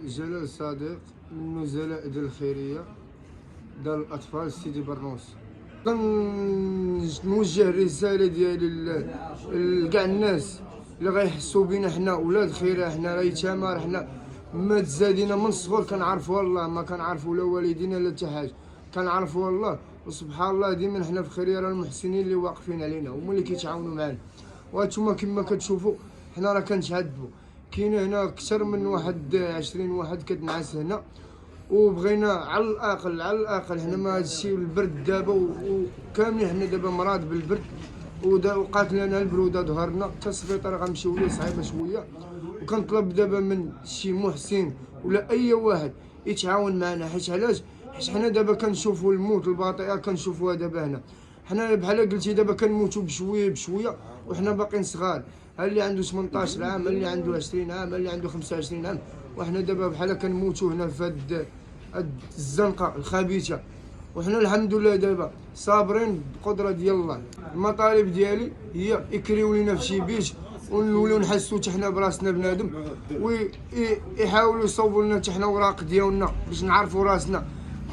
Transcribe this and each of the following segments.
جلال صديق من نزلاء ديال الخيريه دار الاطفال سيدي برنوس. كنوجه رساله ديالي لكاع الناس اللي غيحسوا بينا حنا ولاد الخيريه، حنا راه يتامى، حنا ما تزادينا من الصغر كنعرفوا الله، ما كنعرفوا لا والدينا لا حتى حاجه، كنعرفوا الله. وسبحان الله ديما حنا في خيريه راه المحسنين اللي واقفين علينا هما اللي كيتعاونوا معنا. وهانتوما كما كتشوفوا حنا راه كنتعذبوا، كاين هنا اكثر من واحد 20 واحد كتنعس هنا، وبغينا على الاقل حنا ما هادشي البرد دابا وكاملين حنا دابا مراد بالبرد، وقات لنا البروده ظهرنا حتى السبيطار غنمشيو ليه صعيبه شويه. وكنطلب دابا من شي محسن ولا اي واحد يتعاون معنا، حيت علاش؟ حيت حنا دابا كنشوفوا الموت البطيئه كنشوفوها دابا هنا، حنا بحال قلتي دابا كنموتوا بشويه بشويه وحنا باقيين صغار. ها اللي عنده 18 عام، ها اللي عنده 20 عام، ها اللي عنده 25 عام، وحنا دابا بحال كنموتوا هنا في هاد الزنقه الخبيثه. وحنا الحمد لله دابا صابرين بقدره ديال الله. المطالب ديالي هي يكريو لينا في شي بيت ونوليو نحسوا حتى حنا براسنا بنادم، ويحاولوا يصوبوا لنا حتى حنا اوراق ديالنا باش نعرفوا راسنا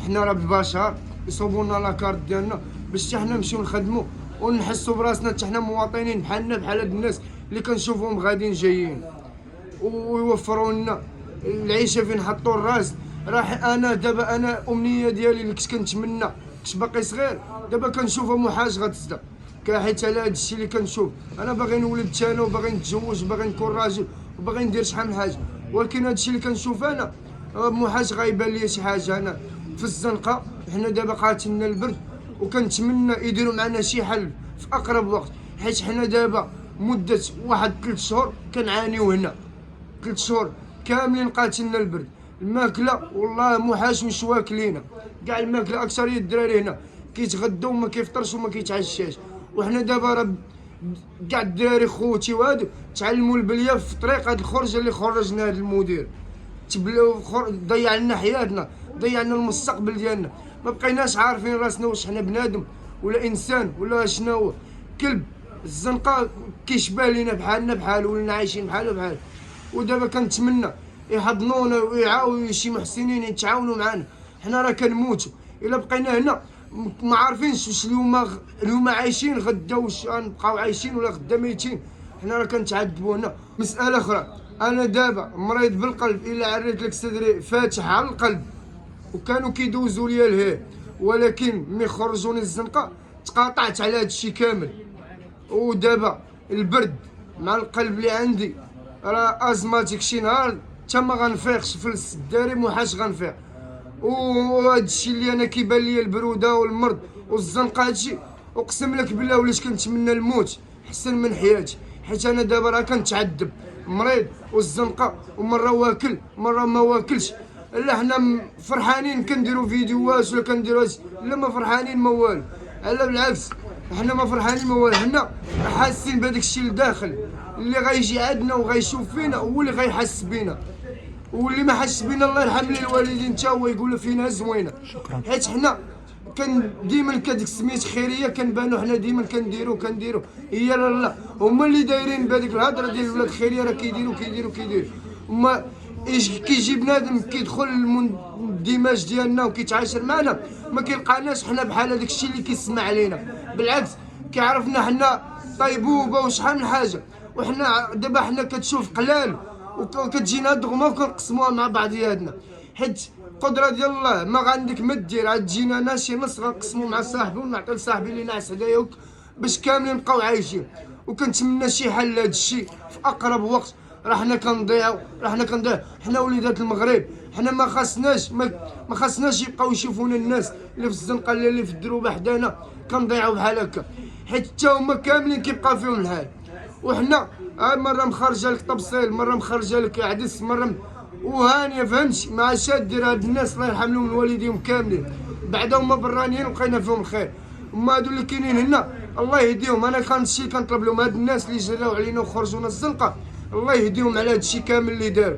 حنا راه بشر، يصوبوا لنا لاكارت ديالنا باش حتى حنا نمشيو نخدموا ونحسوا براسنا حتى حنا مواطنين بحالنا بحال هاد الناس اللي كنشوفوهم غاديين جايين. ويوفروا لنا العيشه فين نحطوا الراس. راه انا دابا امنيه ديالي اللي كنت كنتمنى كنت باقي صغير، دابا كنشوفها محاج غتصدق، حيت على هذا الشيء اللي كنشوف انا باغي نولد انا وباغي نتزوج وباغي نكون راجل وباغي ندير شحال من حاجه، ولكن هذا الشيء اللي كنشوف انا محاج غايبان لي شي حاجه. انا في الزنقه حنا دابا قاتلنا البرد، وكنتمنى يديروا معنا شي حل في اقرب وقت، حيت حنا دابا مده واحد 3 شهور كنعانيو هنا، 3 شهور كاملين قاتلنا البرد. الماكله والله محاش مش واكلينا، كاع الماكله اكثريه الدراري هنا كيتغداو وما كيفطرش وما كيتعشاش. وحنا دابا راه كاع الدراري خوتي وهادو تعلموا البليه في طريق هاد الخرجه اللي خرجنا هاد المدير، ضيع لنا حياتنا، ضيع لنا المستقبل ديالنا، ما بقيناش عارفين راسنا واش حنا بنادم ولا انسان ولا شناهو كلب. الزنقه كيشبه لينا بحالنا بحال، ولينا عايشين بحالو بحال. ودابا كنتمنى يحضنونا ويعاونوا شي محسنين يتعاونوا معنا، حنا راه كنموتوا الا بقينا هنا ما عارفينش واش اليوم عايشين غدا واش غنبقاو عايشين ولا غدا ميتين. حنا راه كنتعذبوا هنا. مساله اخرى، انا دابا مريض بالقلب، الا عريت لك صدري فاتح على القلب، وكانوا كيدوزوا ليا الهير، ولكن ملي خرجوني الزنقه تقاطعت على هذا الشيء كامل. ودابا البرد مع القلب اللي عندي راه ازماتيك، شي نهار حتى ما غنفيقش في الداري محاش غنفيق. وهذا الشيء اللي انا كيبان لي البروده والمرض والزنقه هادشي اقسم لك بالله وليت كنتمنى الموت احسن من حياتي، حيت انا دابا راه كنتعذب مريض والزنقه، ومره واكل مره ما واكلش. لا حنا فرحانين كنديروا فيديوهات ولا كنديروا هادشي، لا ما فرحانين ما والو، على بالعكس حنا ما فرحانين ما والو. حنا حاسين بهذاك الشيء لداخل اللي غيجي عندنا وغيشوف فينا هو اللي غيحس بينا، واللي ما حس بينا الله يرحم لي الوالدين حتى هو يقول فينا زوينه. حيت حنا كان ديما كديك سميت خيريه كنبانو حنا ديما كنديرو هي لا هما اللي دايرين بهذيك الهضره ديال ولاد خيريه راه كيديروا هما كيجي بنادم كيدخل الدماج ديالنا وكيتعاشر معنا ما كيلقاناش حنا بحال هذاك الشيء اللي كيسمع علينا، بالعكس كيعرفنا حنا طيبوبه وشحال من حاجه. وحنا دابا حنا كتشوف قلال وكتجينا دغمه وكنقسموها مع بعضياتنا، حيت قدره ديال الله ما عندك ما دير، عاد تجينا انا شي نص غنقسمو مع صاحبي ونعطي لصاحبي اللي ناعس حدايا باش كاملين نبقاو عايشين. وكنتمنى شي حل لهذا الشيء في اقرب وقت. راه حنا كنضيعوا حنا وليدات المغرب، حنا ما خاصناش يبقاو يشوفونا الناس اللي في الزنقه اللي في الدروبه حدانا كنضيعوا بحال هكا، حيت حتى هما كاملين كيبقى فيهم الحال. وحنا مره مخرجه لك طبسيل، مره مخرجه لك عدس، مره وهانيه فهمتي مع شاد دير هاد الناس الله يرحم لهم الوالدين كاملين، بعدا هما برانيين وبقينا فيهم الخير. هما هادو اللي كاينين هنا الله يهديهم. انا كان شي كنطلب لهم هاد الناس اللي جراو علينا وخرجونا الزنقه الله يهديهم على هاد الشيء كامل اللي داروا.